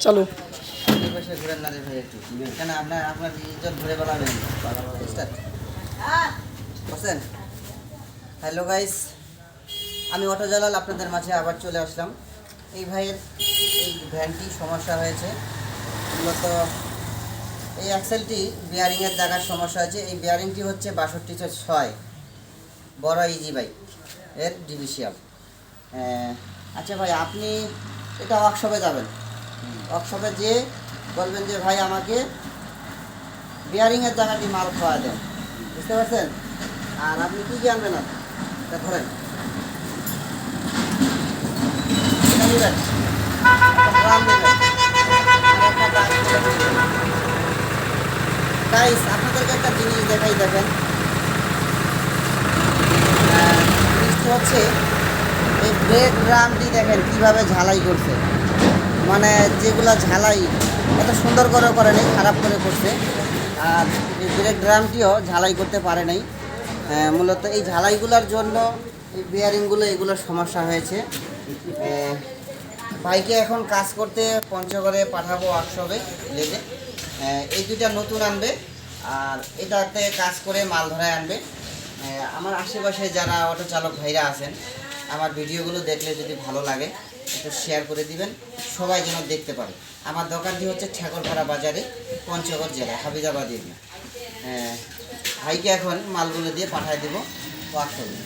চলো এই পাশে ঘুরেন না রে ভাই একটু কেন আপনার ইজ্জত ধরে বেড়াবেন বসেন। হ্যালো গাইস, আমি অটো জালাল আপনাদের মাঝে আবার চলে আসলাম। এই ভাইয়ের এই ভ্যানটি সমস্যা হয়েছে, মূলত এই অ্যাক্সেলটি বিয়ারিংয়ের জায়গার সমস্যা হয়েছে। এই বিয়ারিংটি হচ্ছে 6206 বড় ইজি বাইক এর ডিভিসিয়াল। আচ্ছা ভাই, আপনি এটা ওয়ার্কশপে যাবেন, ওয়ার্কশপে যেয়ে বলবেন যে ভাই আমাকে বিয়ারিংয়ের জায়গাটি মাল খাওয়া দেন, বুঝতে পারছেন? আর আপনি কী কী আনবেন? এটা ধরেন, এটা নেবেন, একটা ড্রাম নেবেন, আর একটা গাইস আপনাদেরকে একটা জিনিস দেখাই, দেখেন জিনিসটা হচ্ছে এই ব্রেক ড্রামটি দেখেন কীভাবে ঝালাই করছে, মানে যেগুলো ঝালাই এত সুন্দর করে করে নেই, খারাপ করে করছে। আর এই ব্রেক ড্রামটিও ঝালাই করতে পারে নাই। মূলত এই ঝালাইগুলোর জন্য এই বিয়ারিংগুলো এগুলোর সমস্যা হয়েছে। বাইকে এখন কাজ করতে পঞ্চগড়ে পাঠাবো ওয়ার্কশপে লেগে। এই দুইটা নতুন আনবে আর এটাতে কাজ করে মাল ধরায় আনবে। আমার আশেপাশে যারা অটো চালক ভাইরা আছেন, আমার ভিডিওগুলো দেখলে যদি ভালো লাগে একটু শেয়ার করে দিবেন, সবাই যেন দেখতে পারে। আমার দোকানটি হচ্ছে ঠাকুরপাড়া বাজারে, পঞ্চগড় জেলা, হাবিজাবাদ এরিয়া। ভাইকে এখন মালগুলো দিয়ে পাঠিয়ে দেবো ওয়ার্কশপে।